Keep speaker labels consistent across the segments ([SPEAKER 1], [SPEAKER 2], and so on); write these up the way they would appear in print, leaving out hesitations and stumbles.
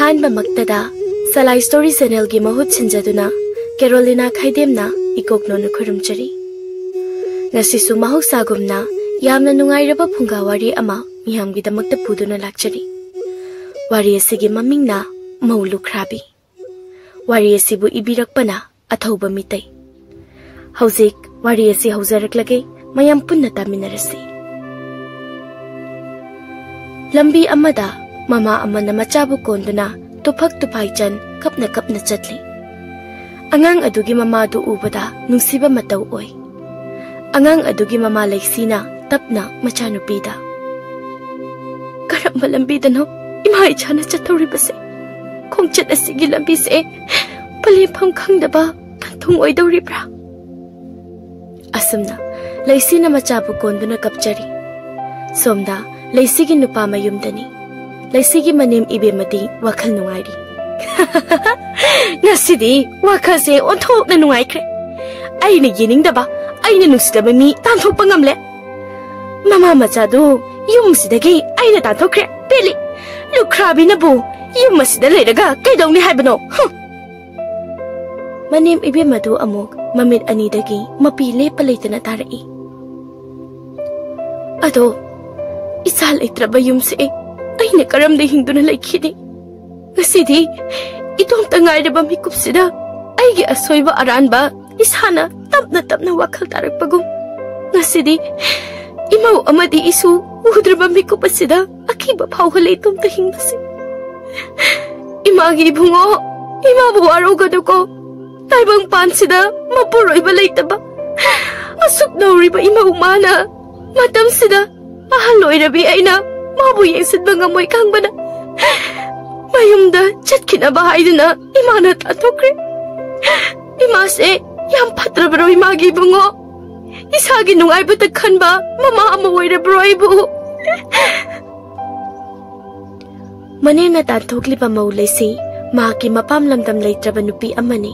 [SPEAKER 1] ꯑꯍꯥꯟꯕ ꯃꯛꯇꯗ ꯁꯂꯥꯏ ꯁ꯭ꯇꯣꯔꯤ ꯆꯦꯅꯦꯜꯒꯤ ꯃꯍꯨꯠ ꯁꯤꯟꯖꯗꯨꯅ ꯀꯦꯔꯣꯂꯤꯅꯥ ꯈꯥꯏꯗꯦꯝꯅ ꯏꯀꯣꯛꯅꯣꯅ ꯈꯨꯔꯨꯝꯖꯔꯤ꯫ ꯉꯁꯤꯁꯨ ꯃꯍꯧꯁꯥꯒꯨꯝꯅ ꯌꯥꯝꯅ ꯅꯨꯡꯉꯥꯏꯔꯕ ꯐꯨꯡꯒꯥꯋꯥꯔꯤ ꯑꯃ ꯃꯤꯌꯥꯝꯒꯤꯗꯃꯛꯇ ꯄꯨꯗꯨꯅ ꯂꯥꯛꯆꯔꯤ꯫ ꯋꯥꯔꯤ ꯑꯁꯤꯒꯤ ꯃꯃꯤꯡꯅ ꯃꯧ ꯂꯨꯈ꯭ꯔꯥꯕꯤ꯫ ꯋꯥꯔꯤ ꯑꯁꯤꯕꯨ ꯏꯕꯤꯔꯛꯄꯅ ꯑꯊꯧꯕ ꯃꯤꯇꯩ꯫ ꯍꯧꯖꯤꯛ ꯋꯥꯔꯤ ꯑꯁꯤ ꯍꯧꯖꯔꯛꯂꯒꯦ, ꯃꯌꯥꯝ ꯄꯨꯟꯅ ꯇꯥꯃꯤꯟꯅꯔꯁꯤ꯫ ꯂꯝꯕꯤ ꯑꯃꯗ ꯃꯃꯥ ꯑꯃꯅ ꯃꯆꯥꯕꯨ ꯀꯣꯟꯗꯨꯅ ꯇꯨꯐꯛ ꯇꯨꯐꯥꯏꯆꯟ ꯀꯞꯅ ꯀꯞꯅ ꯆꯠꯂꯤ꯫ ꯑꯉꯥꯡ ꯑꯗꯨꯒꯤ ꯃꯃꯥꯗꯨ ꯎꯕꯗ ꯅꯨꯡꯁꯤꯕ ꯃꯇꯧ ꯑꯣꯏ꯫ ꯑꯉꯥꯡ ꯑꯗꯨꯒꯤ ꯃꯃꯥ ꯂꯩꯁꯤꯅ ꯇꯞꯅ ꯃꯆꯥꯅꯨꯄꯤꯗ, "ꯀꯔꯝꯕ ꯂꯝꯕꯤꯗꯅꯣ ꯏꯃꯥ ꯏꯆꯥꯅ ꯆꯠꯊꯧꯔꯤꯕꯁꯦ? ꯈꯣꯡꯆꯠ ꯑꯁꯤꯒꯤ ꯂꯝꯕꯤꯁꯦ ꯄꯂꯦꯝꯐꯝ ꯈꯪꯗꯕ ꯄꯟꯊꯨꯡ ꯑꯣꯏꯗꯧꯔꯤꯕ꯭ꯔꯥ?" ꯑꯁꯨꯝꯅ ꯂꯩꯁꯤꯅ ꯃꯆꯥꯕꯨ ꯀꯣꯟꯗꯨꯅ ꯀꯞꯆꯔꯤ꯫ ꯁꯣꯝꯗ ꯂꯩꯁꯤꯒꯤ ꯅꯨꯄꯥ ꯃꯌꯨꯝꯗꯅꯤ꯫ ꯂꯩꯁꯤꯒꯤ ꯃꯅꯦꯝ ꯏꯕꯦꯝꯃꯗꯤ ꯋꯥꯈꯜ ꯅꯨꯡꯉꯥꯏꯔꯤ꯫ "ꯉꯁꯤꯗꯤ ꯋꯥꯈꯜꯁꯦ ꯑꯣꯟꯊꯣꯛꯅ ꯅꯨꯡꯉꯥꯏꯈ꯭ꯔꯦ꯫ ꯑꯩꯅ ꯌꯦꯡꯅꯤꯡꯗꯕ, ꯑꯩꯅ ꯅꯨꯡꯁꯤꯗꯕ ꯃꯤ ꯇꯥꯟꯊꯣꯛꯄ ꯉꯝꯂꯦ꯫ ꯃꯃꯥ ꯃꯆꯥꯗꯨ ꯌꯨꯝꯁꯤꯗꯒꯤ ꯑꯩꯅ ꯇꯥꯟꯊꯣꯛꯈ꯭ꯔꯦ꯫ ꯄꯦꯜꯂꯤ! ꯂꯨꯈ꯭ꯔꯥꯕꯤꯅꯕꯨ ꯌꯨꯝ ꯑꯁꯤꯗ ꯂꯩꯔꯒ ꯀꯩꯗꯧꯅꯤ ꯍꯥꯏꯕꯅꯣ?" ꯃꯅꯦꯝ ꯏꯕꯦꯝꯃꯗꯨ ꯑꯃꯨꯛ ꯃꯃꯤꯠ ꯑꯅꯤꯗꯒꯤ ꯃꯄꯤ ꯂꯦꯞꯄ ꯂꯩꯇꯅ ꯇꯥꯔꯛꯏ꯫ "ꯑꯗꯣ ꯏꯆꯥ ꯂꯩꯇ꯭ꯔꯕ ꯌꯨꯝꯁꯦ ꯑꯩꯅ ꯀꯔꯝꯅ ꯍꯤꯡꯗꯨꯅ ꯂꯩꯈꯤꯅꯤ? ꯉꯁꯤꯗꯤ ꯏꯇꯣꯝꯇ ꯉꯥꯏꯔꯕ ꯃꯤꯀꯨꯞꯁꯤꯗ ꯑꯩꯒꯤ ꯑꯁꯣꯏꯕ ꯑꯔꯥꯟꯕ ꯏꯁꯥꯅ ꯇꯞꯅ ꯇꯞꯅ ꯋꯥꯈꯜ ꯇꯥꯔꯛꯄꯒꯨꯝ, ꯉꯁꯤꯗꯤ ꯏꯃꯧ ꯑꯃꯗꯤ ꯏꯁꯨ ꯎꯗ꯭ꯔꯕ ꯃꯤꯀꯨꯞ ꯑꯁꯤꯗ ꯑꯀꯤꯕ ꯐꯥꯎꯍꯜꯂꯦ ꯏꯇꯣꯝꯇ ꯍꯤꯡꯕꯁꯦ꯫ ꯏꯃꯥꯒꯤ ꯏꯕꯨꯡꯉꯣ, ꯏꯃꯥꯕꯨ ꯋꯥꯔꯧꯒꯅꯨꯀꯣ꯫ ꯇꯥꯏꯕꯪ ꯄꯥꯟꯁꯤꯗ ꯃꯄꯨꯔꯣꯏꯕ ꯂꯩꯇꯕ ꯑꯁꯨꯛ ꯅꯧꯔꯤꯕ ꯏꯃꯧ ꯃꯥꯅ ꯃꯇꯝꯁꯤꯗ ꯑꯍꯜ ꯑꯣꯏꯔꯕꯤ ꯑꯩꯅ ꯃꯥꯕꯨ ꯌꯦꯡꯁꯤꯟꯕ ꯉꯝꯃꯣꯏ ꯈꯪꯕꯅ ꯃꯌꯨꯝꯗ ꯆꯠꯈꯤꯅꯕ ꯍꯥꯏꯗꯨꯅ ꯏꯃꯥꯅ ꯇꯥꯟꯊꯣꯛꯈ꯭ꯔꯦ꯫ ꯏꯃꯥꯁꯦ ꯌꯥꯝ ꯐꯠꯇ꯭ꯔꯕ꯭ꯔꯣ ꯏꯃꯥꯒꯤ ꯏꯕꯨꯡꯉꯣ? ꯏꯁꯥꯒꯤ ꯅꯨꯡꯉꯥꯏꯕꯇ ꯈꯟꯕ ꯃꯃꯥ ꯑꯃ ꯑꯣꯏꯔꯕ꯭ꯔꯣ ꯑꯩꯕꯨ?" ꯃꯅꯦꯝꯅ ꯇꯥꯟꯊꯣꯛꯂꯤꯕ ꯃꯧ ꯂꯩꯁꯤ ꯃꯍꯥꯛꯀꯤ ꯃꯄꯥꯝ ꯂꯝꯗꯝ ꯂꯩꯇ꯭ꯔꯕ ꯅꯨꯄꯤ ꯑꯃꯅꯤ꯫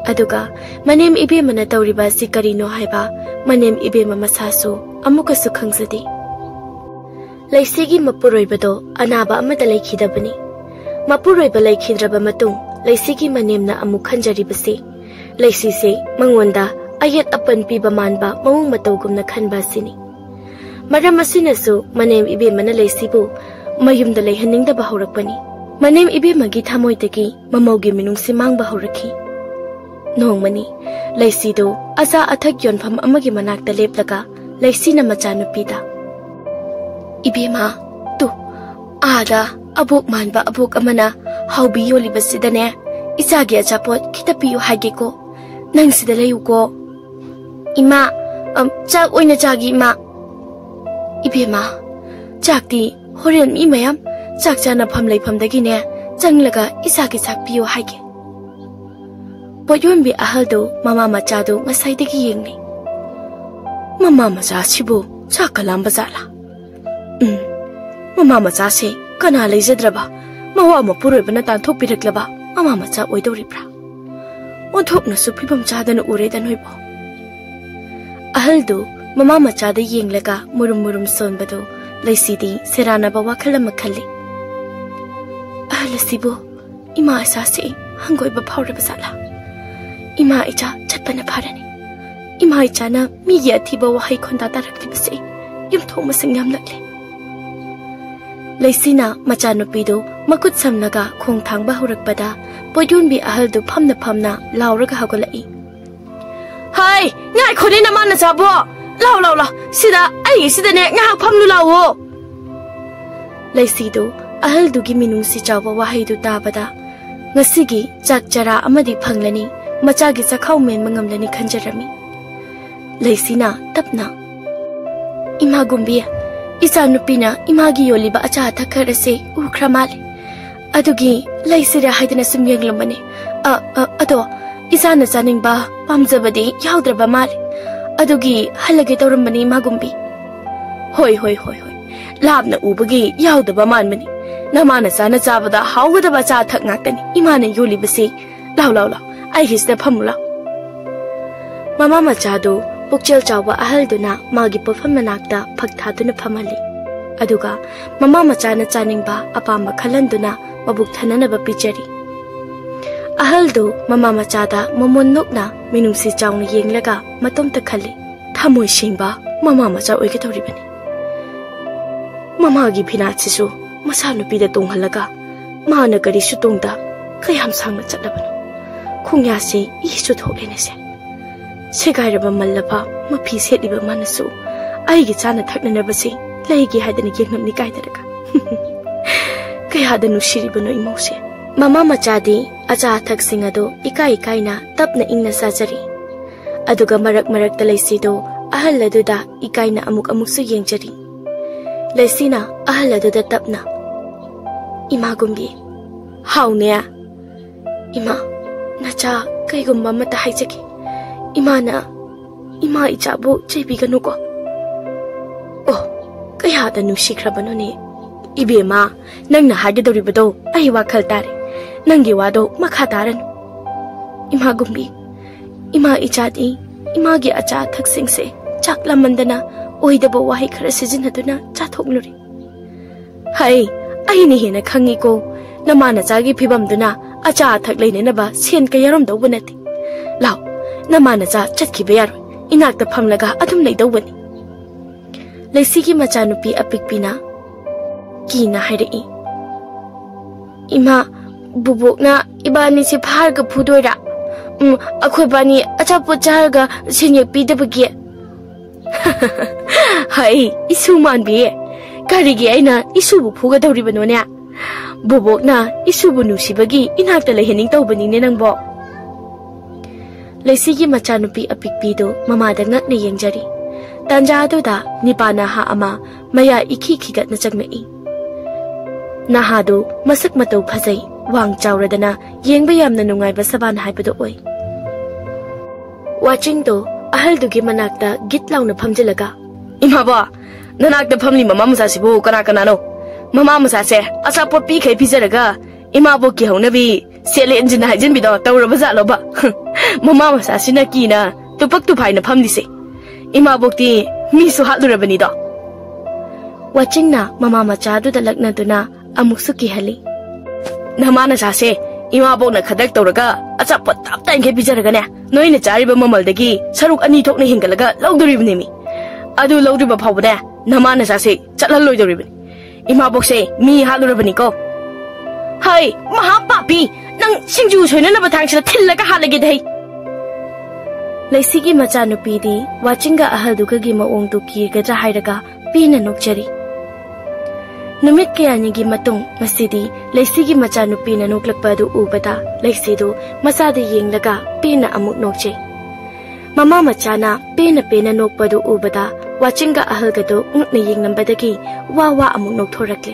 [SPEAKER 1] ꯑꯗꯨꯒ ꯃꯅꯦꯝ ꯏꯕꯦꯝꯃꯅ ꯇꯧꯔꯤꯕ ꯑꯁꯤ ꯀꯔꯤꯅꯣ ꯍꯥꯏꯕ ꯃꯅꯦꯝ ꯏꯕꯦꯝꯃ ꯃꯁꯥꯁꯨ ꯑꯃꯨꯛꯀꯁꯨ ꯈꯪꯖꯗꯦ꯫ ꯂꯩꯁꯤꯒꯤ ꯃꯄꯨꯔꯣꯏꯕꯗꯣ ꯑꯅꯥꯕ ꯑꯃꯗ ꯂꯩꯈꯤꯗꯕꯅꯤ꯫ ꯃꯄꯨꯔꯣꯏꯕ ꯂꯩꯈꯤꯗ꯭ꯔꯕ ꯃꯇꯨꯡ ꯂꯩꯁꯤꯒꯤ ꯃꯅꯦꯝꯅ ꯑꯃꯨꯛ ꯈꯟꯖꯔꯤꯕꯁꯤ ꯂꯩꯁꯤꯁꯦ ꯃꯉꯣꯟꯗ ꯑꯌꯦꯠ ꯑꯄꯟ ꯄꯤꯕ ꯃꯥꯟꯕ ꯃꯑꯣꯡ ꯃꯇꯧꯒꯨꯝꯅ ꯈꯟꯕ ꯑꯁꯤꯅꯤ꯫ ꯃꯔꯝ ꯑꯁꯤꯅꯁꯨ ꯃꯅꯦꯝ ꯏꯕꯦꯝꯃꯅ ꯂꯩꯁꯤꯕꯨ ꯃꯌꯨꯝꯗ ꯂꯩꯍꯟꯅꯤꯡꯗꯕ ꯍꯧꯔꯛꯄꯅꯤ꯫ ꯃꯅꯦꯝ ꯏꯕꯦꯝꯃꯒꯤ ꯊꯃꯣꯏꯗꯒꯤ ꯃꯃꯧꯒꯤ ꯃꯤꯅꯨꯡꯁꯤ ꯃꯥꯡꯕ ꯍꯧꯔꯛꯈꯤ꯫ ꯅꯣꯡꯃꯅꯤ ꯂꯩꯁꯤꯗꯨ ꯑꯆꯥ ꯑꯊꯛ ꯌꯣꯟꯐꯝ ꯑꯃꯒꯤ ꯃꯅꯥꯛꯇ ꯂꯦꯞꯂꯒ ꯂꯩꯁꯤꯅ ꯃꯆꯥꯅꯨꯄꯤꯗ, "ꯏꯕꯦꯝꯃ, ꯇꯨ ꯑꯥꯗ ꯑꯕꯣꯛ ꯃꯥꯟꯕ ꯑꯕꯣꯛ ꯑꯃꯅ ꯍꯥꯎꯕꯤ ꯌꯣꯜꯂꯤꯕꯁꯤꯗꯅꯦ ꯏꯆꯥꯒꯤ ꯑꯆꯥꯄꯣꯠ ꯈꯤꯇ ꯄꯤꯌꯨ ꯍꯥꯏꯒꯦꯀꯣ꯫ ꯅꯪ ꯁꯤꯗ ꯂꯩꯌꯨꯀꯣ." "ꯏꯃꯥ, ꯆꯥꯛ ꯑꯣꯏꯅ ꯆꯥꯒꯤ ꯏꯃꯥ." "ꯏꯕꯦꯝꯃ, ꯆꯥꯛꯇꯤ ꯍꯣꯔꯦꯟ ꯃꯤ ꯃꯌꯥꯝ ꯆꯥꯛ ꯆꯥꯅꯐꯝ ꯂꯩꯐꯝꯗꯒꯤꯅꯦ ꯆꯪꯂꯒ ꯏꯆꯥꯒꯤ ꯆꯥꯛ ꯄꯤꯌꯨ ꯍꯥꯏꯒꯦ." ꯄꯣꯠꯌꯣꯟꯕꯤ ꯑꯍꯜꯗꯨ ꯃꯃꯥ ꯃꯆꯥꯗꯨ ꯉꯁꯥꯏꯗꯒꯤ ꯌꯦꯡꯂꯤ꯫ "ꯃꯃꯥ ꯃꯆꯥꯁꯤꯕꯨ ꯆꯥꯛꯀ ꯂꯥꯝꯕ ꯖꯥꯠꯂꯥ? ꯃꯃꯥ ꯃꯆꯥꯁꯦ ꯀꯅꯥ ꯂꯩꯖꯗ꯭ꯔꯕ ꯃꯋꯥ ꯃꯄꯨꯔꯣꯏꯕꯅ ꯇꯥꯟꯊꯣꯛꯄꯤꯔꯛꯂꯕ ꯃꯃꯥ ꯃꯆꯥ ꯑꯣꯏꯗꯧꯔꯤꯕ꯭ꯔꯥ? ꯑꯣꯟꯊꯣꯛꯅꯁꯨ ꯐꯤꯕꯝ ꯆꯥꯗꯅ ꯎꯔꯦꯗ ꯅꯣꯏꯕꯣ." ꯑꯍꯜꯗꯨ ꯃꯃꯥ ꯃꯆꯥꯗ ꯌꯦꯡꯂꯒ ꯃꯨꯔꯨꯝ ꯃꯨꯔꯨꯝ ꯁꯣꯟꯕꯗꯨ ꯂꯩꯁꯤꯗꯤ ꯁꯦꯔꯥꯟꯅꯕ ꯋꯥꯈꯜ ꯑꯃ ꯈꯜꯂꯤ꯫ "ꯑꯍꯜ ꯑꯁꯤꯕꯨ ꯏꯃꯥ ꯏꯆꯥꯁꯤ ꯍꯪꯒꯣꯏꯕ ꯐꯥꯎꯔꯕ ꯖꯥꯠꯂꯥ? ꯏꯃꯥ ꯏꯆꯥ ꯆꯠꯄꯅ ꯐꯔꯅꯤ꯫ ꯏꯃꯥ ꯏꯆꯥꯅ ꯃꯤꯒꯤ ꯑꯊꯤꯕ ꯋꯥꯍꯩ ꯈꯣꯟꯗꯥ ꯇꯥꯔꯛꯂꯤꯕꯁꯤ ꯌꯨꯝꯊꯣꯡ ꯃꯁꯤꯡ ꯌꯥꯝꯂꯛꯂꯦ." ꯂꯩꯁꯤꯅ ꯃꯆꯥꯅꯨꯄꯤꯗꯨ ꯃꯈꯨꯠ ꯁꯝꯂꯒ ꯈꯣꯡ ꯊꯥꯡꯕ ꯍꯧꯔꯛꯄꯗ ꯄꯣꯠꯌꯣꯟꯕꯤ ꯑꯍꯜꯗꯨ ꯐꯝꯅ ꯐꯝꯅ ꯂꯥꯎꯔꯒ ꯍꯧꯒꯠꯂꯛꯏ꯫ "ꯍꯥꯏ, ꯉꯥꯏꯈꯣꯅꯦ ꯅꯃꯥ ꯅꯆꯥꯕꯣ! ꯂꯥꯎ ꯂꯥꯎ ꯂꯥꯎ, ꯁꯤꯗ ꯑꯩꯒꯤꯁꯤꯗꯅꯦ ꯉꯥꯏꯍꯥꯛ ꯐꯝꯂꯨ ꯂꯥꯎꯋꯣ." ꯂꯩꯁꯤꯗꯨ ꯑꯍꯜꯗꯨꯒꯤ ꯃꯤꯅꯨꯡꯁꯤ ꯆꯥꯎꯕ ꯋꯥꯍꯩꯗꯨ ꯇꯥꯕꯗ ꯉꯁꯤꯒꯤ ꯆꯥꯛ ꯆꯔꯥ ꯑꯃꯗꯤ ꯐꯪꯂꯅꯤ, ꯃꯆꯥꯒꯤ ꯆꯈꯥꯎ ꯃꯦꯟꯕ ꯉꯝꯂꯅꯤ ꯈꯟꯖꯔꯝꯃꯤ꯫ ꯂꯩꯁꯤꯅ ꯇꯞꯅ, "ꯏꯃꯥꯒꯨꯝꯕꯤ, ꯏꯆꯥꯅꯨꯄꯤꯅ ꯏꯃꯥꯒꯤ ꯌꯣꯜꯂꯤꯕ ꯑꯆꯥ ꯑꯊꯛ ꯈꯔꯁꯦ ꯎꯈ꯭ꯔ ꯃꯥꯜꯂꯦ꯫ ꯑꯗꯨꯒꯤ ꯂꯩꯁꯤꯔꯥ ꯍꯥꯏꯗꯅ ꯁꯨꯝ ꯌꯦꯡꯂꯝꯕꯅꯦ꯫ ꯑꯗꯣ ꯏꯆꯥꯅ ꯆꯥꯅꯤꯡꯕ ꯄꯥꯝꯖꯕꯗꯤ ꯌꯥꯎꯗ꯭ꯔꯕ ꯃꯥꯜꯂꯦ꯫ ꯑꯗꯨꯒꯤ ꯍꯜꯂꯒꯦ ꯇꯧꯔꯝꯕꯅꯤ ꯏꯃꯥꯒꯨꯝꯕꯤ." "ꯍꯣꯏ ꯍꯣꯏ ꯍꯣꯏ ꯍꯣꯏ, ꯂꯥꯞꯅ ꯎꯕꯒꯤ ꯌꯥꯎꯗꯕ ꯃꯥꯟꯕꯅꯤ꯫ ꯅꯃꯥꯅ ꯆꯥꯅ ꯆꯥꯕꯗ ꯍꯥꯎꯒꯗꯕ ꯑꯆꯥ ꯑꯊꯛ ꯉꯥꯛꯇꯅꯤ ꯏꯃꯥꯅ ꯌꯣꯜꯂꯤꯕꯁꯤ꯫ ꯂꯥꯎ ꯂꯥꯎ ꯂꯥꯎ, ꯑꯩꯒꯤꯁꯤꯗ ꯐꯝꯃꯨ ꯂꯥꯎ." ꯃꯃꯥ ꯃꯆꯥꯗꯨ ꯄꯨꯛꯆꯦꯜ ꯆꯥꯎꯕ ꯑꯍꯜꯗꯨꯅ ꯃꯥꯒꯤ ꯄꯣꯠꯐꯝ ꯃꯅꯥꯛꯇ ꯐꯛ ꯊꯥꯗꯨꯅ ꯐꯝꯍꯜꯂꯤ꯫ ꯑꯗꯨꯒ ꯃꯃꯥ ꯃꯆꯥꯅ ꯆꯥꯅꯤꯡꯕ ꯑꯄꯥꯝꯕ ꯈꯜꯍꯟꯗꯨꯅ mabuk thananaba pijari. Ahaldu mama machada momon nokna minungsi chawna yenglaga matomta khali. Thamoi singba mama macha oige thoribani. Mama gi phinachisu masa nupida tonghalaga mana kari su tongda kayam sangna chatlabano. Khungya se isu tholene se. Segairaba mallaba mafi setliba manasu aigi chana thaknanaba se laigi hadani yengnamni kaidaraga. Kayada nushiribano imose. Mama machadi acha thak singado ikai na tapna ingna sajari. Aduga marak talaisido ahal aduda ikai na amuk su yengjari. Laisina ahal aduda tapna. Ima gumbi. How nea? Ima nacha kay gumba mata haijaki. Ima ichabu jaybiganuko. Oh, kayada nushikrabano ni. Ibe ma, nang na hagidoribado ay wakal tare. Nangi wado makataran. Ima gumbi. Ima ichadi. Ima gi acha thaksing se. Chakla mandana. Oidabo wahi khara sizinaduna chathoknuri. Hai, ay ni hina khangi ko. Namana chagi phibamduna acha thaklene naba sen kayarom dawbanati. Lao, namana cha chatki bayar. Inakta phamlaga adum leidawbani. Laisigi machanupi apikpina. Kina hairi. Ima bubukna ibani si pharga phudoira. Akhoi bani acha pochaga senyak pidabagi. Hai, isu manbi. Karigi aina isu bu phuga dawribano ne. Bubukna isu bu nusibagi inakta lehening tawbani ne nangbo. Laisigi machanupi apikpido mamada ngakna yengjari. Tanja aduda nipana ha ama maya ikhi-khigat na chagmai. Nahado masak matau phajai wang chawradana yengba yamna nungaiba saban haibado oi. Watching do ahaldugi manakta git launa phamjilaga. Ima ba nanakta phamli mama musa sibu kana no. Mama musa se asapot pi khai pizaraga ima bo ki haunabi sele engine hajin bido tawraba jalo ba. Mama musa sina kina tupak tu phaina phamli se. Ima bokti mi su hatlurabani do. Watching na mama macha du dalakna duna amuksu ki hali. Namana sase ima bokna khadak tawraga acha patap ta inge bijaraga ne noina chariba mamaldagi saruk ani thokna hingalaga lawduribni mi. Adu lawdriba phawbada namana sase chatlaloi doribani. Ima bokse mi hatlurabani ko. Hai maha papi nang singju soina na bathangsa thillaga halagi dai. Laisigi machanupi di watchinga ahalduga gi maong tu kirgadra hairaga pina nokjari. Numit kayani gi matung masidi laisigi machanupi na noklakpa du ubada laisidu masada yenglaga pina amuk nokje. Mama machana pina nokpa du ubada watchinga ahalgado ngna yengnambadagi wawa amuk nokthorakle.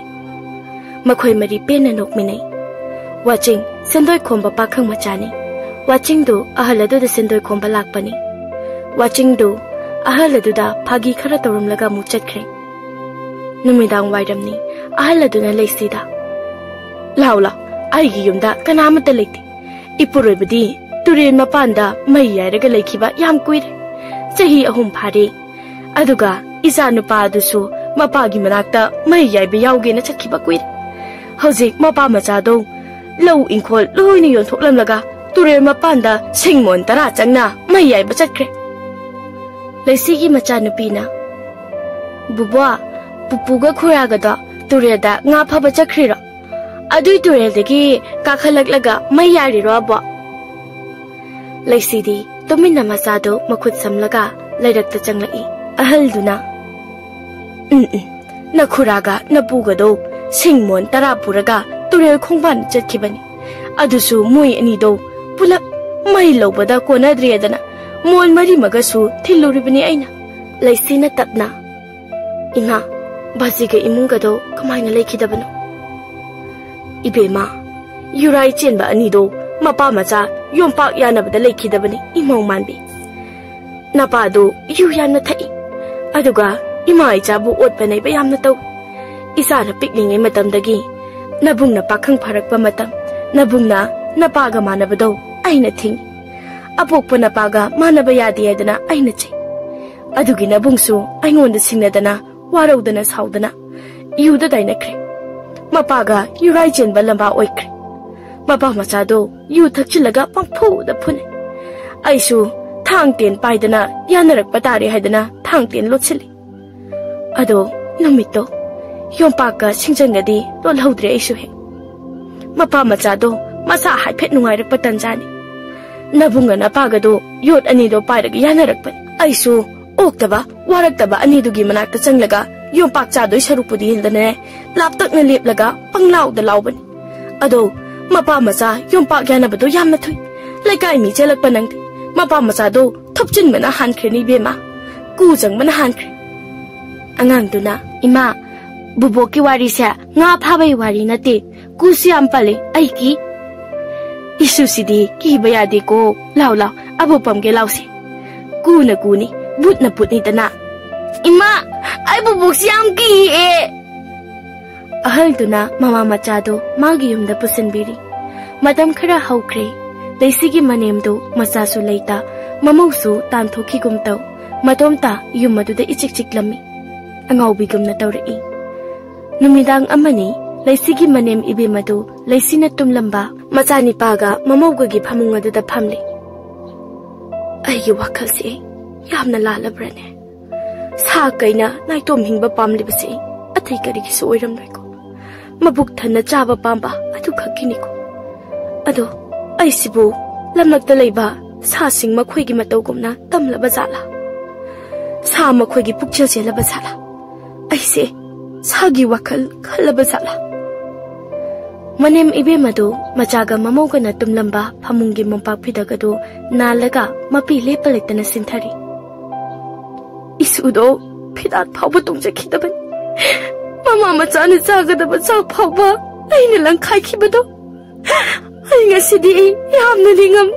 [SPEAKER 1] Makhoi mari pina nokminai. Watching sendoi khomba pakhang machani. Watching do ahaladu da sendoi khomba lakpani. Watching do ahaladu da phagi khara tawramlaga mu chatkre. Numidang wairamni ahaladu na laisida. Laula aigi yumda kanamata leiti. Ipuroibadi turin mapanda mai yairaga laikhiba yam kuire. Sahi ahum phari. Aduga isa nupa adusu mapagi manakta mai yaiba yauge na chatkiba kuire. Hauzik mapa machado lau inkhol loina yonthoklamlaga Turel mapanda singmon tara changna mayai bachakre. Laisigi machanupina. Bubwa pupuga khuraga da turel da nga phaba chakrira. Adui turel dagi kakhalaglaga mayari ro ba. Laisidi tumina masado makhut samlaga lairakta changlai. Ahalduna. Na khuraga na puga do singmon tara puraga turel khongban chatkibani. Adusu mui ani do pulap mai lobada kona driadana mon mari magasu thiluribani aina laisina tapna ina baziga imunga do kamaina lekhidabano ibema yurai chenba ani do mapa macha yompak yanabada lekhidabani imau manbi napa do yu yanna thai aduga ima ichabu otpanai ba yamna taw isana piklingai matamdagi nabungna pakhang pharakpa matam nabungna napaga manabado aina thing apokpa napaga manaba yadi adana aina che adugi nabungsu aingonda singnadana waraudana saudana yuda dainakre Mapaga, you right in Balamba Oik. Mapa Masado, you touchilaga pampu the pune. I show Tangtin Paidana, Yanarak Batari Hadana, Tangtin Lotsili. Ado, Namito, Yompaka, Shinjangadi, don't hold the issue him. Mapa Masado, Masa had pet no Patanzani. Nabunga Napagado, Yot Anido Padag Yanarak. I saw Oktaba, Warataba, Anido Gimanak the Sanglaga, Yompak Chado Sharupudi in the ne, Laptak Nalip Laga, Panglau the Lauban. Ado, Mapa Masa, Yompak Yanabado Yamatui, like I meet Jelak Panang, Mapa Masado, Topchin Mana Hankri Bema, Guzang Mana Hankri. Anganduna, Ima, Buboki Warisa, Nga Pabe Warinati, Gusiampale, Aiki. Isusidi, Kibayadi go, Laula, Abupam Gelausi. Guna Guni, Butna Putnitana. Ima, I Bubuxiam Gi e. Ahalduna, Mama Machado, Magium the Pusenbiri. Madame Kara Haukre, they sigi manemdo, Masasu later, Mamosu, Tanto Kigumto, Madomta, Yumadu the Ichiklami. Angobigum Natori. Numidang Amani, they sigi manem ibimado, Lysina Tumlamba, Mazani Paga, Mamogugi Pamunga the Pamli. Ayuwakasi, Yamna Lala Brene. Sakaina, Naitom Hingba Pamlibasi, a takery soiram reko. Mabuktan Java Bamba, a tukakiniko. Ado, Aisibu, Lamak the Leba, Sassing Makwigi Matogumna, Tamla Bazala. Sa Makwigi Pukchasi La Bazala. I say, Sagi Wakal, Kalabazala. Manem Ibemado, Majaga Mamogana Tumlamba, Pamungi Mompa Pidagado, Nalaga, Mapi Lepalitana Sintari. Isudo, Pidat Paubatum Jakitaban. Mama Matana Zaga the Bazal Pauba, Ainalang Kaikibado. Ainga Sidi, Yamnalingam.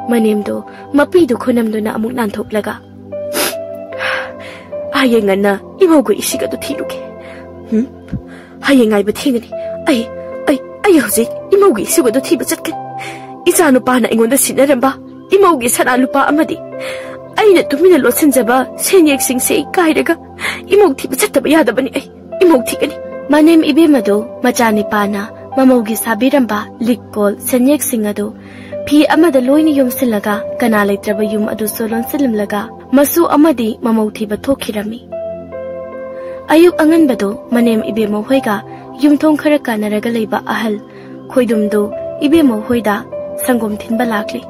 [SPEAKER 1] Manemdo, Mapido Kunamdona Amunanto Plaga. Ayangana, Imogo Ishiga to Tiluke. Hayang I betingani. I use it. Imogi sugar the Tibet. Izanupana in the Sineramba. Imogi Sanalupa Amadi. I let to Mina Losenzaba, Senyek Sing say, Gaidaga. Imoti Yadabani. Imotikani. My name Ibimado, Majani Pana, Mamogi Sabiramba, Likol, Senyek Singado. P. Amada Loinium Silaga, Kanale Trabayum Adu Solon Silimlaga, Masu Amadi, Mamoti Batokirami. Ayuk angan bado, manem ibe mo hoiga, yumtong karaka na ragalay ba ahal, koydumdo, ibe mo hoida, sanggom tin balakli.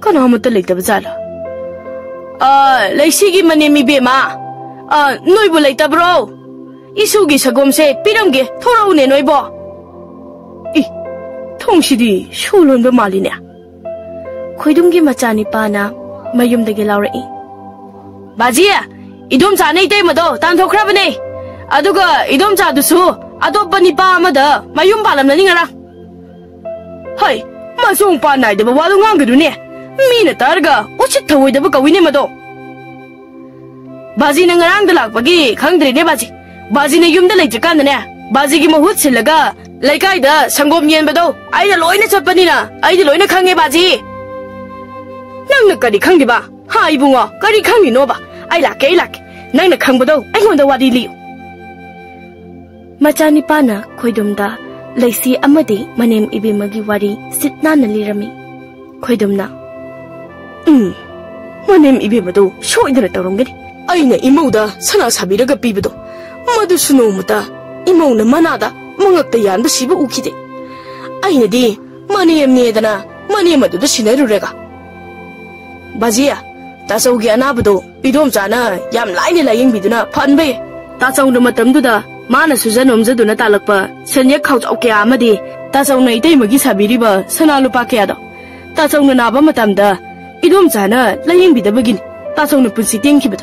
[SPEAKER 1] Kano mo tulig da bazala? Laysigi manem ibe ma. Noy bulay ta bro. Isugi sa gomse, piramge, toraw ne noy bo. Tongshidi, shulon ba mali niya? Koydumgi machani pa na, mayumdagi laurai. Bajiya! Idom cha nei te mado tan thokrabane aduga idom cha dusu adop bani pa amada mayum palam na ningara hai masung pa nai de wa lu ngang gdu ne mi na targa uchit thawoi de ba kawine mado baji na ngarang da lak bagi khangdre ne baji na yum da lai jakan ne baji gi mahut silaga laikai da sangom yen bado ai da loina chapani na ai da loina khange baji nang na kari khangdi ba ha ibungo kari khangni no ba I like. Nang Nakambado, I wonder what he live. Machani Pana, Koidumda, Lacy Amadi, my name Ibi Magiwari, sit nana lirami. Koidumna. My name Ibimado, show it the Torongari. Aina Imoda, Sana Sabiraga Pibido. Madusunomata, Imona Manada, Mongatayan, the Shiba Ukide. Aina di, money am needana, money madu the Shinerega. Bazia. Tasogi anabado, Idom Jana, Yam Lini lying Biduna, Panbe. Tasong the Matamduda, Mana Susan Umzaduna Talakpa, Senya Couch Oke Amadi, Tasong Naite Magisa Biriba, Sanalupa Keado. Tasong the Naba Matamda, Idom Jana, lying with the begin, Tasong the Pussy Tinkibit.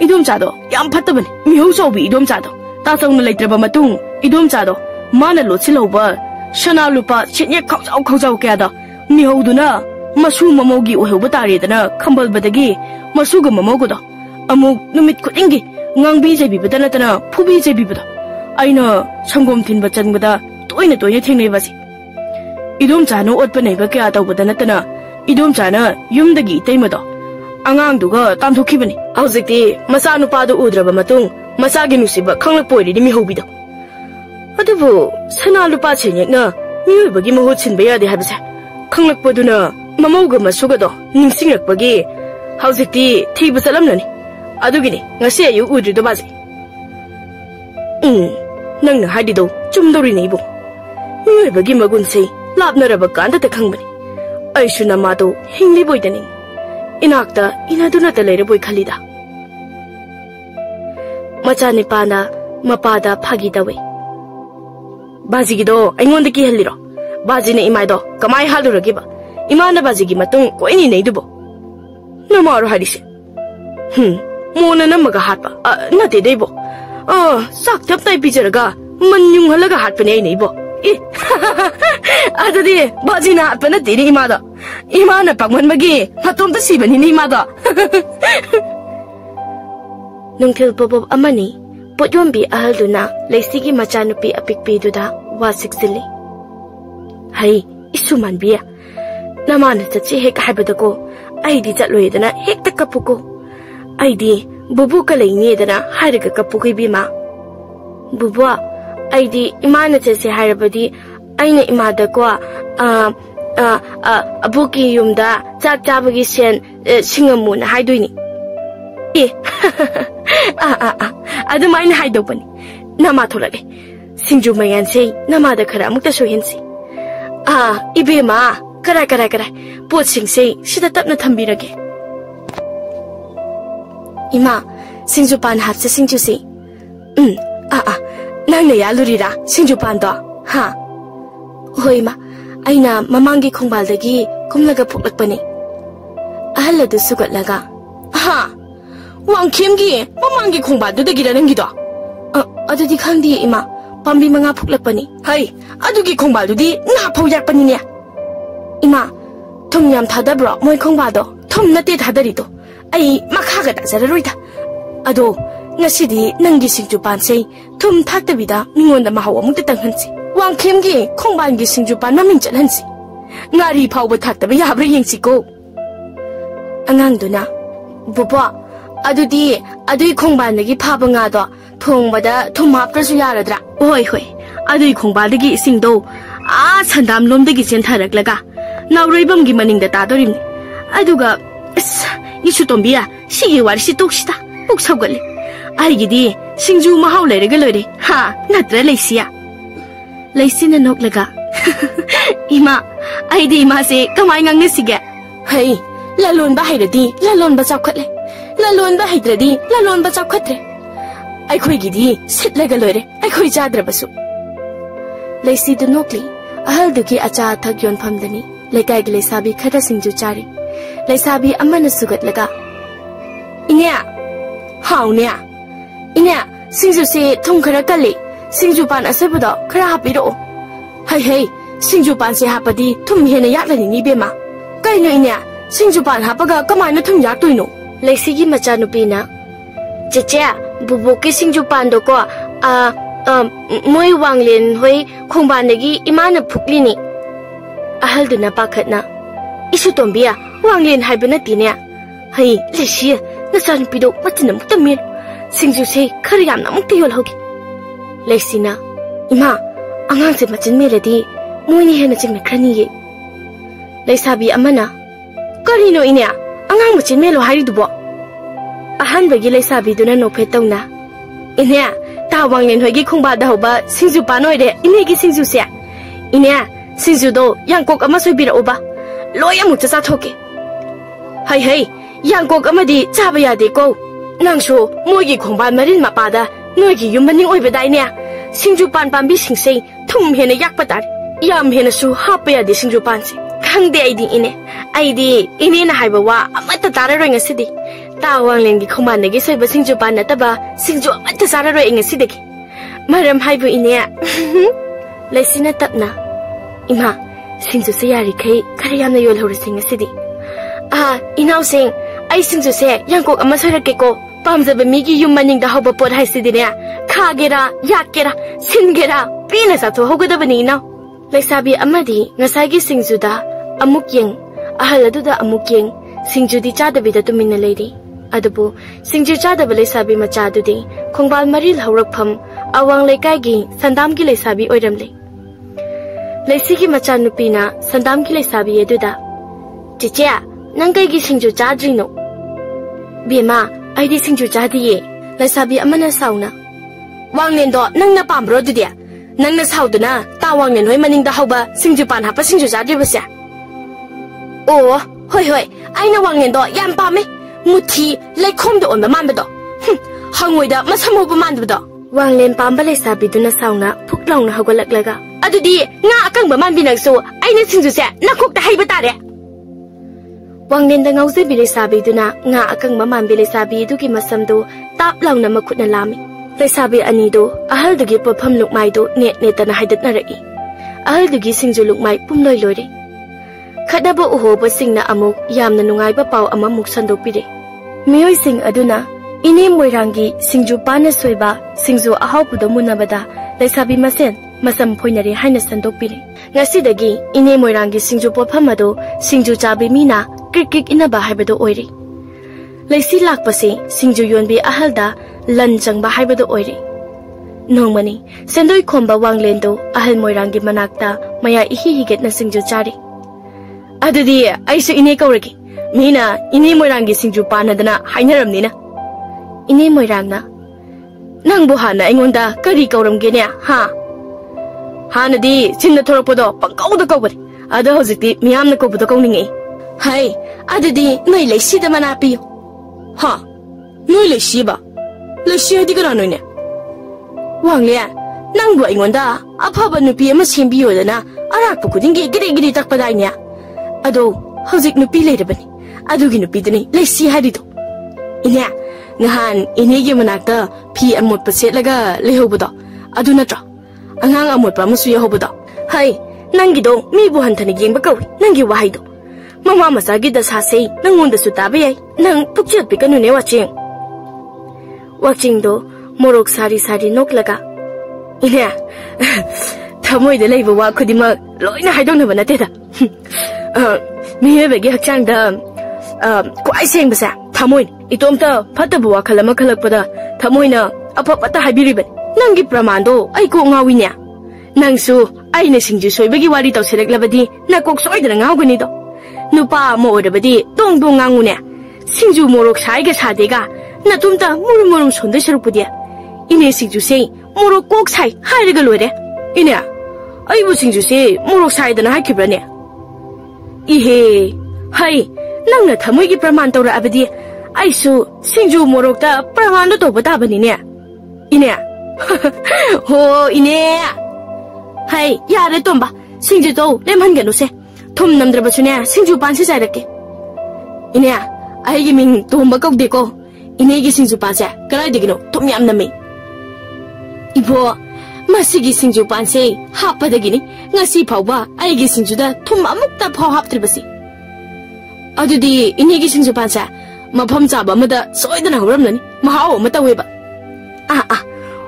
[SPEAKER 1] Idom Jado, Yam Pataban, Mihoso be Idom Jado, Tasong the Lake Matung, Idom Jado, Mana Lotsilova, Shanalupa, Senya Couch Okeada, Mihoduna. Masu Mamogi or Hobatari than a Kumbal Badagi, Masuga Mamogoda, Amok Numit Kutingi, Ngang Bija Bibatana, Pubi Bibata. I know Sangom Tin Batangada, Toina Toya Tinevasi. Idom Jano open a Bakata with Anatana, Idom Jana, Yumdagi, Tamado. Angang Duga, Tanto Kibani, Ausiki, Masano Pado Udra Matung,
[SPEAKER 2] 마사기 누시바 강락보이리 미호비도 어두부 사나루빠 체ኘ나 미호버기 모호 친배야돼 하비세 강락보두나 마모가 마수가도 닝싱락버기 하우색디 티브 살람나니 아두기니 ngasi에 요 우드도 바지 낭나 하디도 좀도리네 이보 미호버기 마군세 랍나라바 간다다 강바니 아이슈나 마도 힝리 보이다니 이낙다 이나두나다 레르 보이 칼리다 마차니 파나 마파다 파기다웨 바지기도 아잉원데 헬리로 바지네 이마이도 가마이 할루르기바 이마나 바지기 마tung 꼬이니 네두보 나마로 하리시 모나 남마가 핫바 나데 데보 싹 탑다이 비저가 만융 할라가 핫바네 네보 이 아저디 바지나 핫바나 데리 이마다 이마나 박만마기 마tom다 시바니 이마다 Nungthil bobob amani potyombi ahalduna leisigi machanupi apikpiduda wasiksili hai isumanbiya namana chachi hek habadako aidi chatloidana hekta kapuko aidi bubu ka leini dana hariga kapuki bima bubwa aidi imana chachi harabadi aina imada ko abuki yumda chak chabagi sen singamuna haidoini adumai haidopani nama tholale singju mayanse namada khara amukta sohensi ibema kara pot singse sida tapna thambirage ima singju pan hapse singju se nangna yalurira singju pan do ha hoima aina mamangi khongbaldagi kumlaga phuklakpani ahaladu sugatlaga ha 왕킴기 마망기 공발도되기라는 기도 어디디 강디 이마 밤비 망아 푹락바니 하이 아두기 공발도디 나 포약바니냐 이마 톰냠 타다브라 모이 공바도 톰나띠 타다리도 아이 마카가 다자르로이다 아도 ngasi디 낭기 싱주 반세 톰 탁다비다 민원다 마하와 묵다 땅한지 왕킴기 공발기 싱주 반 마밍 짠한지 나리 파우버 탁다비 야브르 잉시고 안강도나 부부아 adudi khongbandagi phaba do thongbada thumaptrasu yaradra hoi adui khongbadagi singdo sandam lomdagi chentharaklaga nawroibamgi maningda tadorim aduga isu tombiya sigi warsi toksida puksawgali aigidi singju mahau lerega lore ha natra leisia leisina noklaga ima aidi ima se kamai ngangne sige hai lalon ba hairadi lalon ba chakhatle lalon ba haidradi lalon ba chakkhatre aikhoi gidi sitlaga loire aikhoi chadra basu leisi du nokli ahal duki acha thak yon phamdani lekai gile sabi khada singju chari leisabi amana sugat laga inya haunya inya singju se thum khara kali singju pan asabudo khara hapiro hai singju pan se hapadi thum hena yaklani ni bema kaino inya singju pan hapaga kamaina thum yak toino leisigi machanupina cheche bubuki singju pando ko moi wanglen hoi khongbanagi imana phuklini ahalduna pakhatna isu tombiya wanglen haibana tinya hai leshi nasan pido matinam tamir singju se kharyam namuk yol hogi leisina ima angang se machin meladi moini hena chingna khani ye leisabi amana karino inya angang machin melo hari dubo ahan bagi leisabi duna no phetongna inya ta wanglen hoigi khongba da hoba singju panoi de inegi singju se inya singju do yangkok ama soibira oba loya mu cha thoke hai yangkok amadi chaba yade ko nangso moigi khongba marin mapada noigi yummaning oibadai ne singju pan pambi singse thum hena yakpa tar yam hena su hapa yade singju pan se khangde aidi ine na haiba wa amata tararoi ngasidi ta wanglen gi khomban gi soiba singju pan nataba singju amata sararoi ngasidi maram haibu ine leisina tapna ima singju se yari khai khariyam na yol hor singasidi inau sing ai singju se yangkok ama soirake ko pamjaba migi yum maning da hoba pot haisidi ne khagera yakera singera pina sa tho hogadabani na leisabi amadi ngasagi singju da amuk yeng ahal aduda amuk yeng singju di chadabida tumina leidi
[SPEAKER 1] Adubu, Singjucha the Belesabi Machadudi, Kongbal Maril Horokpam, Awang Lekaigi, Sandam Gilesabi Oidamli. Lesiki Machanupina, Sandam Gilesabi Eduda. Chicha, Nangaigi Singjucha Drino. Bima, I did Singjucha ye, Lesabi Amana Sauna. Wang Lindo, Nanga Pambro Dudia, Nanga Saudana, Tawang and Women the Hoba, Singjupan Hapa Singjucha Divasa. Oh, hoi, I know Wang Lindo, Yam Pame. Muti, like Comdo on the Mambedo. Hung with a Masamo Mambedo. Wang Len Pambale Sabiduna Sauna, Puk Long Hogalaga. Adudi, Nakang Mambinak so, I need to say, Nakuk the Hibatare. Wang Len the Nose Billy Sabiduna, Nakang Mamambile Sabi, Duki Masamdo, Tap Long Namakuna Lami. The Sabi Anido, a Haldugi Pum look my do, net and hided Nari. A Haldugi sings you look my Pumloi Lodi. Kadabo uho ba sing na amuk yam na nungay ba pao amamuk sando pide. Miyoy sing aduna, ini moirangi singju pana soiba singju ahaw pudo muna bada laisabi masen masam poy na rin hay na sando pide. Ngasi dagi ini moirangi singju po pamado singju chabi mina krik ina ba hay bado oiri. Laisi lakpa si singju yon bi ahalda lanjang ba hay bado oiri. Nong mani sendoy komba wang lendo ahal moirangi manakta maya ihihiget na singju chari. Adudi, I say in a corriki. Mina, in a morangi singju panadana, Haineram Nina. In a morana Nangbuhana, Ingunda, Karikoram Guinea, ha. Hanadi, Sinda Toropodo, Panko the Cobber. Other hositi, Miam the Copo the Coning. Hai, Adudi, no le see the manapi. Ha, no le shiba. Le shia di granune. Wang Lia, Nangbu Ingunda, a papa nupi must him be odana, Araku couldn't get giddy takpadania. Ado, how's no be later, Benny? Adugin Pidney, let's see how it do. Inya, Nahan, in a human actor, P and Mot Passet Laga, Lehoboda, Adunatra. Angang Amot Pramusu Hoboda. Hi, Nangido, me Buhantani game Bako, Nangi Wahido. Mamma Masagi does has say, Nangun the Sutabe, Nang Pukjut Picanune watching do, Morok Sari Nok Laga. Inya, Tamoy the labor walk could emerge, Loina, I don't have an ateta. Me have a chang the quite saying the Tamoin, it don't tell Patabua Kalamakalakpada, Tamoina, a papa Habiriban, Nangi Pramando, I go Mawinia. Nangsu, I nissing you so big wadi to select Labadi, Nakok soid and Angunido. Nupa more the badi, don't do Nangunia. Sinju Morok Saigas Hadiga, Natumta, Murum Sundeshapudia. In a sing to say, Morok Cox High, High Ina, I was sing to say, Morok side and Hakibania. Ihe, hai, nang na thamoy ki praman tora abadi, ay su, singju morok ta praman to bata bani niya. Ine, ho, ine. Hai, yare tomba, singju to, lemhan gano se, tom namdra basu niya, singju pansi sa rake. Ine, ay giming tomba kog deko, ine gi singju pansi, karay digino, tom yam na me. Ibo, Masigi singju panse, hapa da gini, ngasi pauba, ay gi singju da, tum amukta pao hap tribasi. Adudi, inigi singju pansa, mapam zaba mada, soy da na huram nani, mahao mata weba.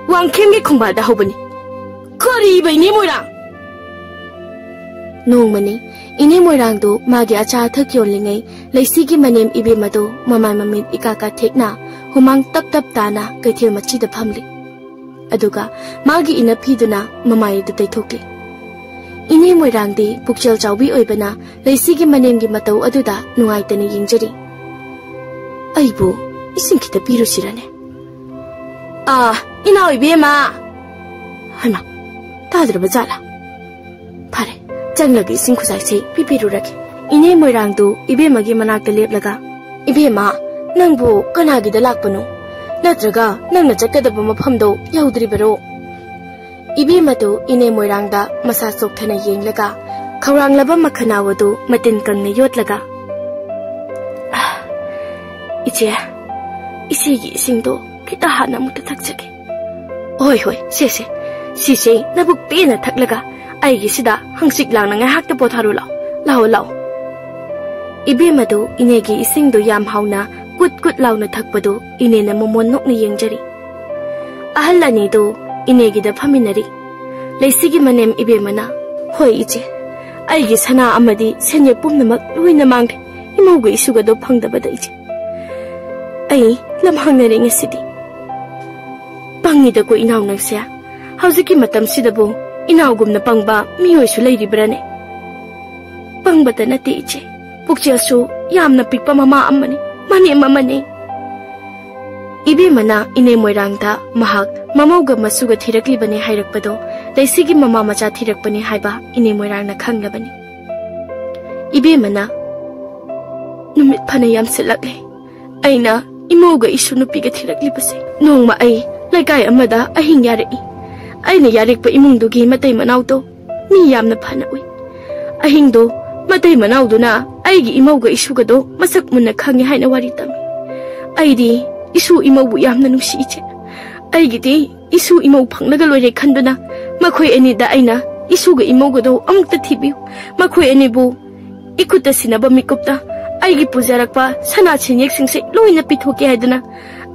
[SPEAKER 1] Wang kemge kongbal da hobani. Kari ba ini moirang? Nung mani, ini moirang do, magi acha thak yon lingay, laisigi manem ibe mado, mamay mamit ikaka tekna, humang tap tana, kaithil machi da pamli. Aduga, magi ina piduna, mamay da taytokli. Ini moirangdi, pukchel chawbi oibana, laisigi manemgi mataw aduda, nungay tani yingjari. Aybo, ising kita piru sirane. Ina oibi ma. Hama, tadra bazala. Pare, janglagi ising kusay say, pipiru raki. Ini moirangdu, ibe magi manak da leplaga. Ibe ma, nangbo, kanagi da lakpano. Natraga, nang nachakadaba maphamdo, yaudribaro. Ibi matu ine moirangda masa sokthana yenglaga, khawranglaba makhanawadu matin kangna yotlaga. Iche, isigi isingdo kita hana muta thakchage. Hoi, sise, nabuk pena thaklaga, aigi sida hangsik langna ngahakta potharu lao. Ibi matu inegi isingdo yam hauna, kut launa thakpadu ine na momon nokni yengjari. Ahallani do inegi da phaminari. Laisigi manem ibe mana. Hoi iche. Aigi sana amadi senye pumnamak luina mangre. Imauga isuga do phangdabada iche. Ai, lam hang na ring sidi. Pangi da ko inaw nang siya. Hauziki matam sidabo, inaw gum na pangba, miyoy su lay ribrane. Pangbata na tiiche. Pukchiya su, yam na pikpa mama amani. Mani mamani. Ibi mana ine moirangda mahak mamauga masuga thirakli bane hairakpado laisigi mama macha thirak bane haiba ine moirangna khanglabani. Ibi mana numit phana yam selakle aina imauga isu nupiga thirakli base nongma ai laikai amada ahing yare aina yarekpa imungdugi matai manaudo mi yamna phana ui ahing do matai manauduna aigi imauga isuga do masak munna khangi haina wari tami aidi isu imau yamna nusi iche aigiti isu imau phanglaga loire khanduna makhoi ani da aina isu ga imau ga do amukta thibiu makhoi ani bu ikuta sinaba mikupta aigi pujarakpa sana chenyek singse loina pithoke haiduna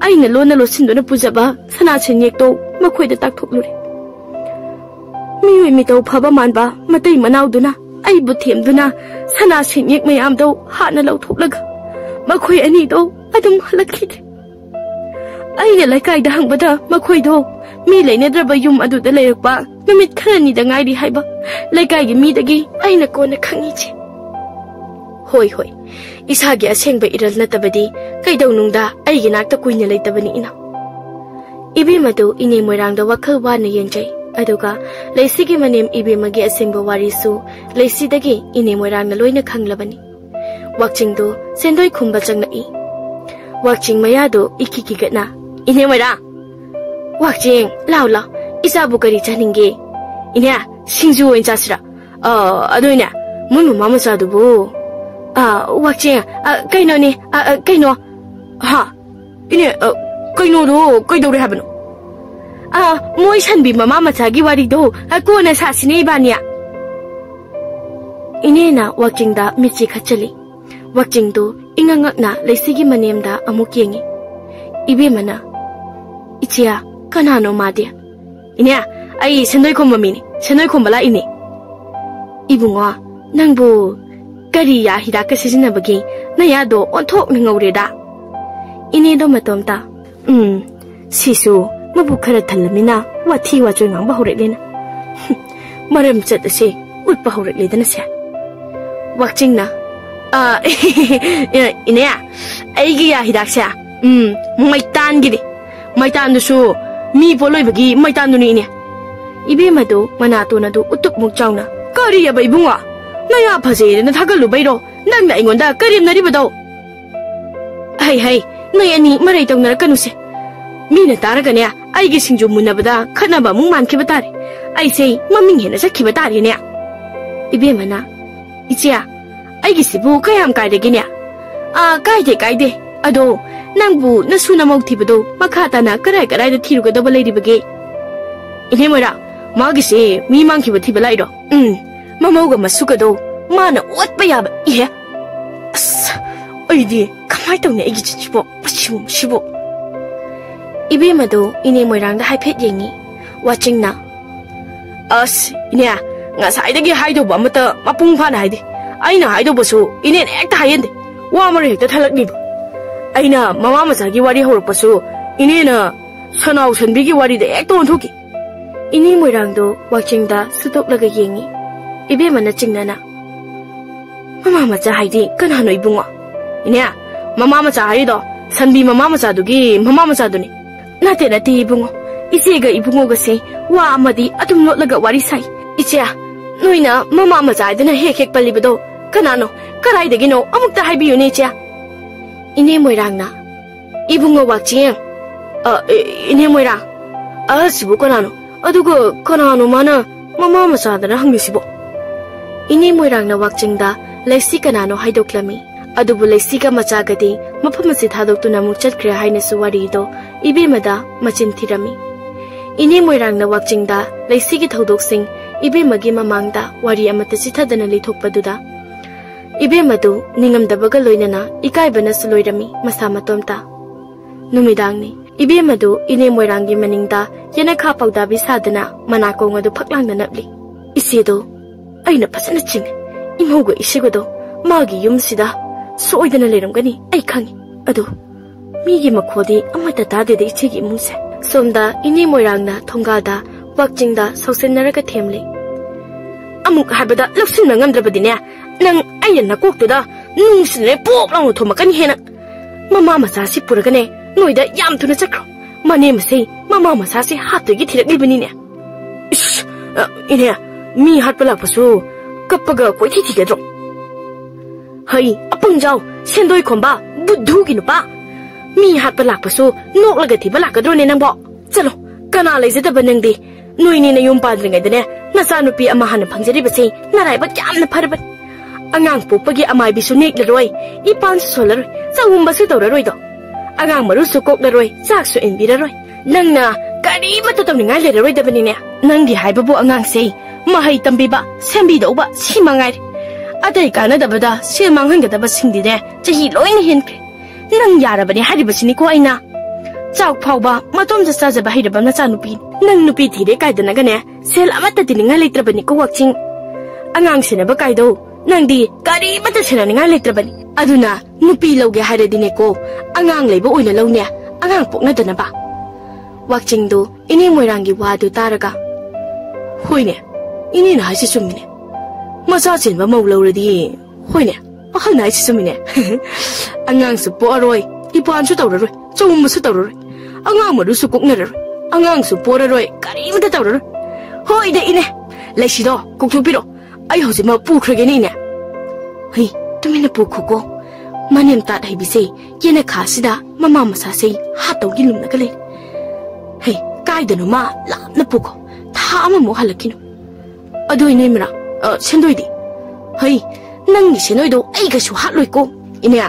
[SPEAKER 1] aina lona losinduna pujaba sana chenyek to makhoi da takthoklure miwi mitau phaba manba matai manauduna ai bu themduna sana chenyek mayam do hana lauthoklaga makhoi ani do adum halakhi Aina laikai da hangbada makhoi do mi leinadraba yum aduda layakpa numit kharani da ngairi haiba laikai gi mi dagi aina kona khangi che hoi hoi isa gi asengba iral natabadi kaidau nungda ai gi nakta kuina leitabani ina ibi madu ine moirang da wakhal wa na yenjai aduga leisi gi manem ibi magi asengba wari su leisi dagi ine moirang na loina khanglabani wakching do sendoi khumba changna I wakching maya do ikiki gatna Ine moira wakjing lao lao isa bukari chaninge ine singju oin chasira adoina mun mama sa dubu wakjing kaino ni kaino ha ine kaino do kaidore habano moi sanbi mama macha gi wari do ko na sa sine bania ine na wakjing da michi khachali wakjing do ingangak na leisigi manem da amuk yengi ibe mana Ichia, kanano madia. Inya, ai sendoi komba mini, sendoi komba la ini. Ibunga, nangbu, kari ya hidaka sisina bagi, na ya do ontok ngawre da. Ini do matomta. Sisu, mabukara talamina, wati wajo ngang bahore lena. Maram chata si, ut bahore lena siya. Wakching na. Inya, aigi ya hidak siya. Maitan gini. Maitan dusu mi poloi bagi maitan duni ini ibe madu manato na do utuk muk chawna kari ya bai bunga na ya phaje na thagalu bairo nang na ingonda karim nari bado hai nay ani marai tawna kanu se mi na taraga ne ai gi singju munabada khana ba mung man ki batare ai sei maming he na sakhi batare ne ibe mana ichia ai gi sibu kayam kai de gi ne kai de ado Nangbu nasuna mautibudo makata na karai da thiruga double lady bage ine moira magisi mi mangki ba thibala ido mamauga masuga do mana otpa yaba ihe as oidi kamai tawne igi chibo shibo ibe mado ine moirang da haiphet yengi watching na as ine nga sai dagi haido ba mata mapung pha na haide aina haido bosu ine ekta hayende wa mare hekta thalak ni Aina mama masagi wari horpasu inena sanau sanbigi wari da ekto ontoki ini moirangdo watching da sutok laga yengi ibe mana chingnana mama macha haidi kanano ibunga inya mama macha haido sanbi mama macha dugi mama macha duni nate ibungo isega ibungo gase wa amadi atum not laga wari sai ichya noina mama macha haidana hek palibido kanano karai dagino amukta haibiyo ne cha Ine moirangna ibungo wakching ine moirang sibu kanano adugo kanano mana mama masadana hangisibo ine moirangna wakchingda leisi kanano haidoklami adubu leisi ka machagadi maphamasi thadoktuna mukchatkre haina suwari do ibemada machin thirami ine moirangna wakchingda leisi gi thodok ibe magi mamangda wari amata chithadana lithokpaduda ibe madu ningam dabaga loinana ikai bana suloirami masa matomta numidangni ibe madu ine moirangi maningda yena kha pawda bi sadana manako ngadu phaklang napli isedo aina pasana ching imhogo isigodo magi yumsida soidana leramgani ai khangi ado 미기 마코디 아마다 다데데 이치기 무세 솜다 이니 모이랑나 통가다 왁징다 서센나라가 템리 아묵 하베다 럭신나 ngam드라버디네 능 아이나 꼭두다 능신레 뽁랑로 토마간 해나 마마 마사시 뿌르가네 노이다 얌투나 짝크로 마네마세 마마 마사시 하트기 티락리버니네 이네 미 핫발락파수 급바가 꼬이티티게죠 허이 아빵자오 센도이 콤바 부두기누빠 미 핫발락파수 녹라가티 발락가드로네 낭보 짤로 까나 레이즈다바 능디 노이니나 용빠드링가이드네 나사누피 아마 하는 방자리바세 나라이바 얌나 파르바 아강 뽑박이 아마이비수 넥라로이 이판수 솔라로이 짜움바수 도라로이도 아강 마루수 꼭라로이 짝수 인비라로이 낭나 까리마토 덤닝아 레라로이다바니네 낭디 하이바부 아강세 마하이 땀비바 샘비도바 시망아이 아다이 까나다바다 실망한가다바 싱디네 자히 로인 헨크레 낭 야라바니 하리바시니코 아이나 chalk ಫಾವ್ಬಾ ಮತ್ತೊಂದು ಸಾಜಬ ಹೈರಬ ನಚಾನುಪಿ ನಂ ನುಪಿ ಧೀರೆ ಕಾಯ್ದನಗನೆ cell ಅಮತ್ತ ತಿನಿಂಗ ಲೈತ್ರಬನಿ ಕೋ ವಾಕ್ಚಿಂಗ್ ಅಂಗಾಂಗ್ ಸಿನಬ ಕಾಯ್ದೋ ನಂದಿ ಕರಿ ಮತ್ತ ಸಿನನಿಂಗ ಲೈತ್ರಬನಿ ಅದುನಾ ನುಪಿ ಲೌಗೆ ಹೈರದಿನೆ ಕೋ ಅಂಗಾಂಗ್ ಲೈಬ ಒಯ್ನ ಲೌನೆ ಅಂಗಾಂಗ್ ಪೋಕ್ನದನಬ ವಾಕ್ಚಿಂಗ್ ದು ಇನಿ ಮೊಯ್ರಾಂಗಿ ವಾದು ತಾರಗ ಹೋಯ್ನೆ ಇನಿನ ಹಾಸಿ ಸುಮ್ಮಿನೆ ಮಸಾ ಸಿನ್ಬ ಮೌ ಲೌರದಿ ಹೋಯ್ನೆ ಅಹಲ್ನ ಹಾಸಿ ಸುಮ್ಮಿನೆ ಅಂಗಾಂಗ್ ಸು ಪೋರೋಯ್ ಇಪಾನ್ಸು ತೌರರೋಯ್ ಚೌಮಸು ತೌರರೋಯ್ angang marusu koknarar angang su poraroi karimta tawrar hoi de ine leisido kokthupiro ai hojima pukrage ni ne hei tumina pukhuko manem ta dai bise yene khasida mama masa sei ha tawgi lumna gale hei kaidanu ma lamna puko tha ama mo halakinu adoi nei mira sendoi di hei nang ni senoi do ai ga su hatloi ko ine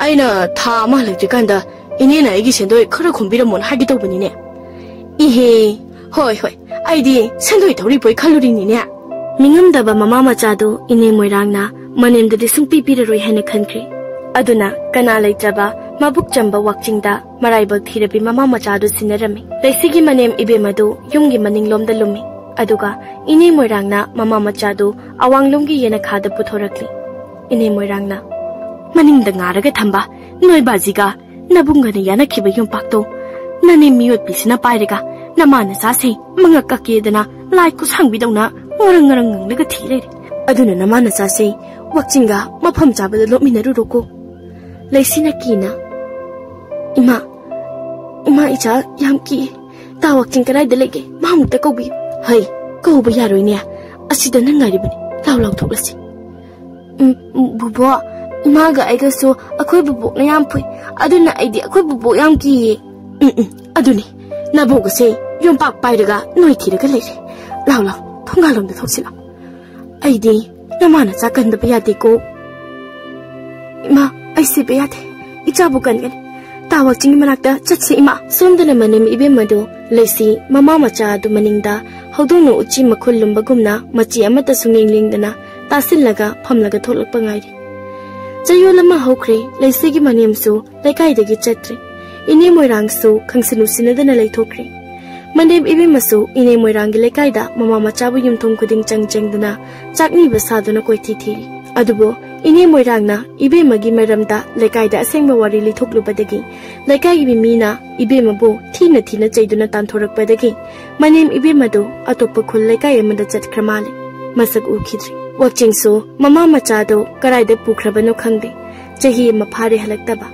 [SPEAKER 1] aina tha ma halakti kanda 이니나 애기 sendo이 크르 콤비르몬 하기 더보니네 이헤 호이 호이 아이디 sendo이 더리 보이 칼로리니네 밍음다바 마마마자도 이네 모이랑나 마넴드디 숭피피르로이 하네 칸크리 아두나 까나 레이자바 마북잠바 왁징다 마라이벌 티르비 마마마자도 시네라미 레시기 마넴 이베마도 용기 마닝롬다 룸미 아두가 이네 모이랑나 마마마자도 아왕롱기 예나 카드 부토라클리 이네 모이랑나 마닝다 nga라게 탐바 노이바지가 Nabungana yana kiba yung pakto. Nani miyot bisina pairega. Namana sasay, mga kakiyadana, lai ko sangbidaw na, ngarang-ngarang naga tire. Aduna namana sasay, waksinga, mapam jabada lo minaruro ko. Laisina kina. Ima icha, yam ki. Ta waksin karay dalege, mahamugta kaubi. Hay, kauba yaroy niya. Asida na ngaribani, law-law tuklasi. Bubo, Imaga ay gaso, ako'y bubuk na yampoy. Aduna ay di ako'y bubuk yam ki. Aduni, nabugo say, yung pakpayraga, noy tiraga lere. Law-law, tungalong na sila. Ay di, namana sa ganda pa yate ko. Ima, ay si pa yate. Ichabukan gan. Tawag chingi manakta, chat si ima. Sumda naman na ibe mado, lesi, mamamacha do maningda, haudong no uchi makulong bagum na, machi amata sunging na, tasin laga, pamlaga tolok pangayri. Jayo lama hokre, laisigi maniam su, laikai dagi chatri. Ine moirang su, kangsinu sinadana laitokre. Mandem ibi masu, ine moirang laikai da, mama machabu yung tong kuding chang duna, chakni basado na koi titiri. Adubo, ine moirang na, ibi magi maramda, laikai da aseng mawari litoklo badagi. Laikai ibi mina, ibi mabu, tina chayduna tantorak badagi. Mandem ibi madu, atopakul laikai amanda chat kramali. Masag ukidri. Wakchingso, mama machado, karayda pukrabano khangde, jahi mapare halaktaba.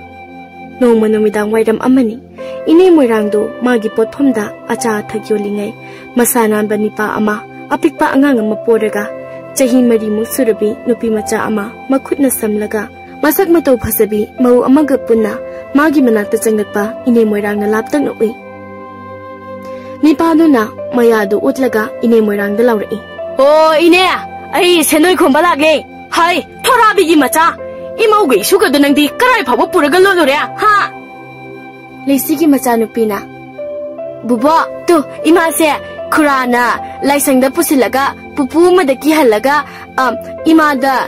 [SPEAKER 1] Nong manumidang wairam amani, ini moirangdo, magi potpomda, acha thagyolingay, masanan banipa ama, apikpa angang maporaga, jahi marimu surabi, nupi macha ama, makut na samlaga, masak mataw pasabi, mau amaga punna, magi manakta changatpa, ini moirang na laptang nui. Nipano na, mayado utlaga, ini moirang da laurai. Oh, ine! Ay, sendoy kumbalage. Hay, torabigi macha. Imaugi sugado nang di karay pa puraga lolore ha. Laisigi macha nupina. Bubo, tu imase kurana laisangda pusilaga pupu madaki halaga imada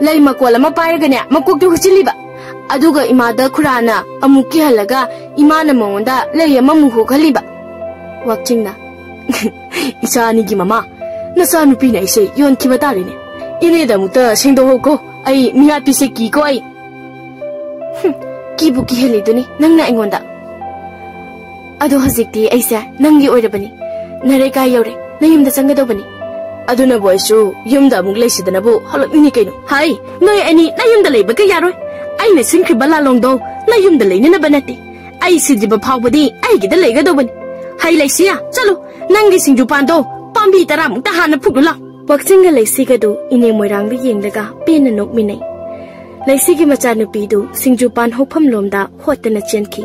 [SPEAKER 1] lai makwala mapayraga ne makuktu huchiliba. Aduga imada kurana amuki halaga imana monda lai mamuhu khaliba. Wakchingna. Isani gi mama. Nasa nupi na ise yon kibatari ne. Ine da muta singdo hoko ay miyat pise ki ko ay.
[SPEAKER 2] kibuki heli duni nang na ingonda adu hazikti aisa nangi oirabani nare ka yore na yumda changadobani aduna boysu yumda muk leisidana bu holokni kaino hai noi ani na yumda leiba ka yaroi aina sinkri bala longdo na yumda leina banati ai sijiba phawbadi ai gida leigadobani hai leisia chalo nangi singju pando pambi tara muk ta hana phuklu la waksinga leisiga du ine moirang bi yenglaga pena nok minai leisigi macha nupi du singju pan hopham lomda hotana chenki